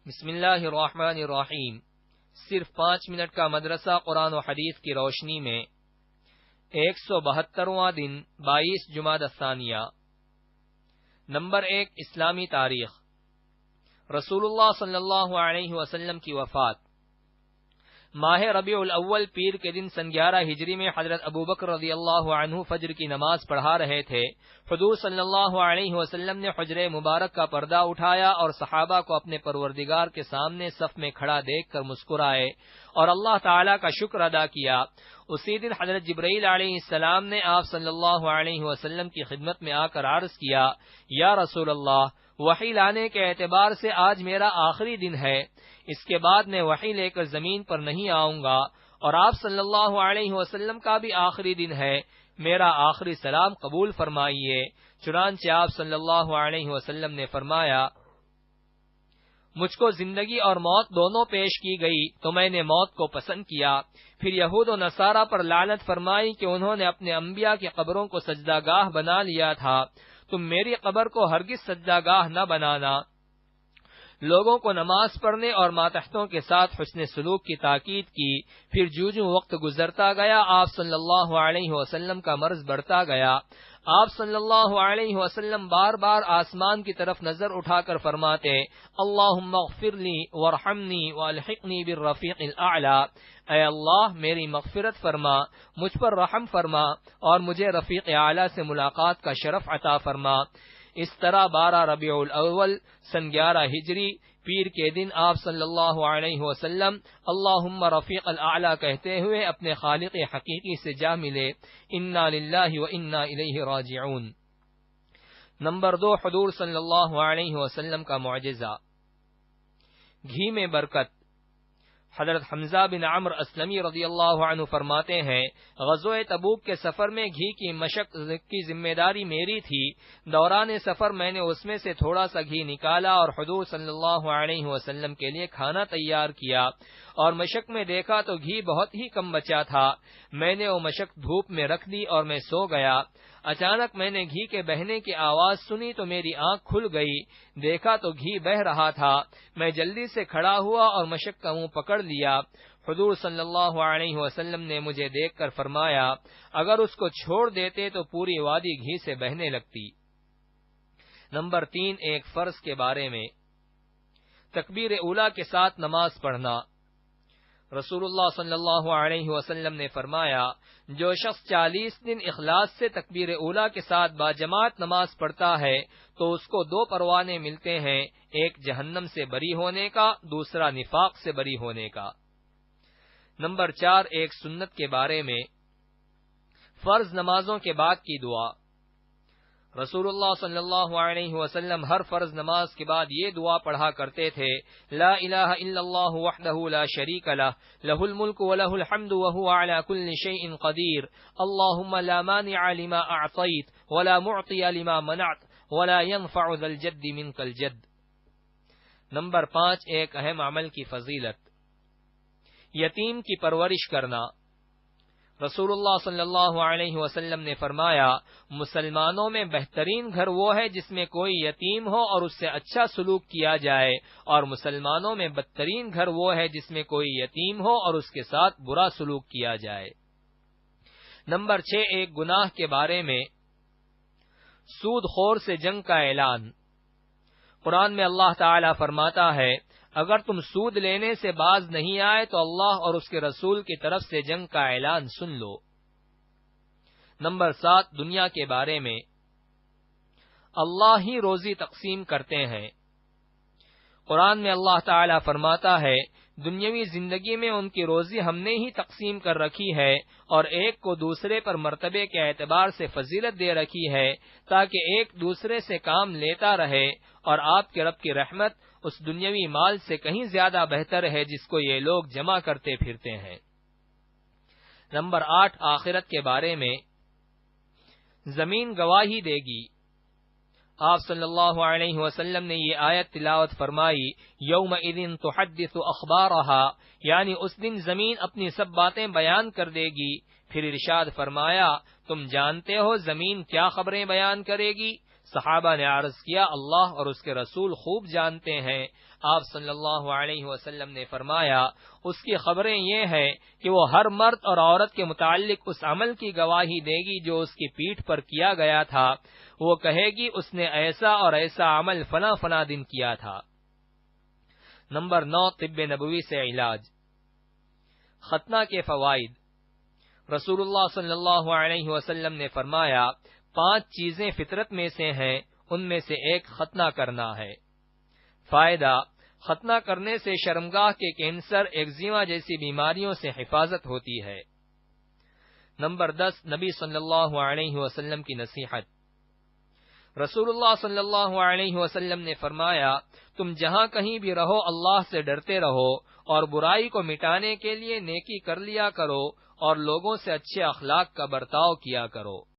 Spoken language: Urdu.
بسم اللہ الرحمن الرحیم۔ صرف 5 منٹ کا مدرسہ قرآن و حدیث کی روشنی میں 172واں دن 22 جمادی الثانیہ۔ نمبر 1، اسلامی تاریخ۔ رسول اللہ صلی اللہ علیہ وسلم کی وفات۔ ماہ ربیع الاول پیر کے دن سن 11 ہجری میں حضرت ابوبکر رضی اللہ عنہ فجر کی نماز پڑھا رہے تھے۔ حضور صلی اللہ علیہ وسلم نے حجرہ مبارک کا پردہ اٹھایا اور صحابہ کو اپنے پروردگار کے سامنے صف میں کھڑا دیکھ کر مسکرائے اور اللہ تعالی کا شکر ادا کیا۔ اسی دن حضرت جبرائیل علیہ السلام نے آپ صلی اللہ علیہ وسلم کی خدمت میں آ کر عرض کیا، یا رسول اللہ، وحی لانے کے اعتبار سے آج میرا آخری دن ہے، اس کے بعد میں وحی لے کر زمین پر نہیں آؤں گا، اور آپ صلی اللہ علیہ وسلم کا بھی آخری دن ہے، میرا آخری سلام قبول فرمائیے۔ چنانچہ آپ صلی اللہ علیہ وسلم نے فرمایا، مجھ کو زندگی اور موت دونوں پیش کی گئی تو میں نے موت کو پسند کیا۔ پھر یہود و نصارہ پر لعنت فرمائی کہ انہوں نے اپنے انبیاء کی قبروں کو سجدہ گاہ بنا لیا تھا، تم میری قبر کو ہرگز سجدہ گاہ نہ بنانا۔ لوگوں کو نماز پڑھنے اور ماتحتوں کے ساتھ حسن سلوک کی تاکید کی۔ پھر جو وقت گزرتا گیا آپ صلی اللہ علیہ وسلم کا مرض بڑھتا گیا۔ آپ صلی اللہ علیہ وسلم بار بار آسمان کی طرف نظر اٹھا کر فرماتے، اللہم اغفر لی وارحمنی والحقنی بالرفیق الاعلی، اے اللہ میری مغفرت فرما، مجھ پر رحم فرما اور مجھے رفیق اعلی سے ملاقات کا شرف عطا فرما۔ اس طرح 12 ربیع الاول سن 11 ہجری پیر کے دن آپ صلی اللہ علیہ وسلم اللہم رفیق الاعلی کہتے ہوئے اپنے خالق حقیقی سے جا ملے۔ انا للہ و انا الیہ راجعون۔ نمبر 2، حضور صلی اللہ علیہ وسلم کا معجزہ، گھی میں برکت۔ حضرت حمزہ بن عمرو اسلمی رضی اللہ عنہ فرماتے ہیں، غزوہ تبوک کے سفر میں گھی کی مشق کی ذمہ داری میری تھی۔ دوران سفر میں نے اس میں سے تھوڑا سا گھی نکالا اور حضور صلی اللہ علیہ وسلم کے لیے کھانا تیار کیا، اور مشق میں دیکھا تو گھی بہت ہی کم بچا تھا۔ میں نے وہ مشق دھوپ میں رکھ دی اور میں سو گیا۔ اچانک میں نے گھی کے بہنے کی آواز سنی تو میری آنکھ کھل گئی، دیکھا تو گھی بہہ رہا تھا۔ میں جلدی سے کھڑا ہوا اور مشق کا منہ پکڑ لیا۔ حضور صلی اللہ علیہ وسلم نے مجھے دیکھ کر فرمایا، اگر اس کو چھوڑ دیتے تو پوری وادی گھی سے بہنے لگتی۔ نمبر 3، ایک فرض کے بارے میں، تکبیر اولیٰ کے ساتھ نماز پڑھنا۔ رسول اللہ صلی اللہ علیہ وسلم نے فرمایا، جو شخص 40 دن اخلاص سے تکبیر اولیٰ کے ساتھ باجماعت نماز پڑھتا ہے تو اس کو 2 پروانے ملتے ہیں، ایک جہنم سے بری ہونے کا، دوسرا نفاق سے بری ہونے کا۔ نمبر 4، ایک سنت کے بارے میں، فرض نمازوں کے بعد کی دعا۔ رسول اللہ صلی اللہ علیہ وسلم ہر فرض نماز کے بعد یہ دعا پڑھا کرتے تھے، لا الہ الا اللہ وحدہ لا شریک لہ، لہ الملک ولہ الحمد وہو علی کل شیء قدیر، اللہم لا مانع لما اعطیت ولا معطی لما منعت ولا ينفع ذا الجد منک الجد۔ نمبر 5، ایک اہم عمل کی فضیلت، یتیم کی پرورش کرنا۔ رسول اللہ صلی اللہ علیہ وسلم نے فرمایا، مسلمانوں میں بہترین گھر وہ ہے جس میں کوئی یتیم ہو اور اس سے اچھا سلوک کیا جائے، اور مسلمانوں میں بدترین گھر وہ ہے جس میں کوئی یتیم ہو اور اس کے ساتھ برا سلوک کیا جائے۔ نمبر 6، ایک گناہ کے بارے میں، سود خور سے جنگ کا اعلان۔ قرآن میں اللہ تعالی فرماتا ہے، اگر تم سود لینے سے باز نہیں آئے تو اللہ اور اس کے رسول کی طرف سے جنگ کا اعلان سن لو۔ نمبر 7، دنیا کے بارے میں، اللہ ہی روزی تقسیم کرتے ہیں۔ قرآن میں اللہ تعالی فرماتا ہے، دنیاوی زندگی میں ان کی روزی ہم نے ہی تقسیم کر رکھی ہے، اور ایک کو دوسرے پر مرتبے کے اعتبار سے فضیلت دے رکھی ہے تاکہ ایک دوسرے سے کام لیتا رہے، اور آپ کے رب کی رحمت اس دنیاوی مال سے کہیں زیادہ بہتر ہے جس کو یہ لوگ جمع کرتے پھرتے ہیں۔ نمبر 8، آخرت کے بارے میں، زمین گواہی دے گی۔ آپ صلی اللہ علیہ وسلم نے یہ آیت تلاوت فرمائی، یومئذ تحدث اخبارہا، یعنی اس دن زمین اپنی سب باتیں بیان کر دے گی۔ پھر ارشاد فرمایا، تم جانتے ہو زمین کیا خبریں بیان کرے گی؟ صحابہ نے عرض کیا اللہ اور اس کے رسول خوب جانتے ہیں۔ آپ صلی اللہ علیہ وسلم نے فرمایا اس کی خبریں یہ ہیں کہ وہ ہر مرد اور عورت کے متعلق اس عمل کی گواہی دے گی جو اس کی پیٹھ پر کیا گیا تھا، وہ کہے گی اس نے ایسا اور ایسا عمل فلاں فلاں دن کیا تھا۔ نمبر 9، طب نبوی سے علاج۔ ختنہ کے فوائد۔ رسول اللہ صلی اللہ علیہ وسلم نے فرمایا 5 چیزیں فطرت میں سے ہیں، ان میں سے ایک ختنہ کرنا ہے۔ فائدہ، ختنہ کرنے سے شرمگاہ کے کینسر، ایگزیما جیسی بیماریوں سے حفاظت ہوتی ہے۔ نمبر 10، نبی صلی اللہ علیہ وسلم کی نصیحت۔ رسول اللہ صلی اللہ علیہ وسلم نے فرمایا تم جہاں کہیں بھی رہو اللہ سے ڈرتے رہو اور برائی کو مٹانے کے لیے نیکی کر لیا کرو اور لوگوں سے اچھے اخلاق کا برتاؤ کیا کرو۔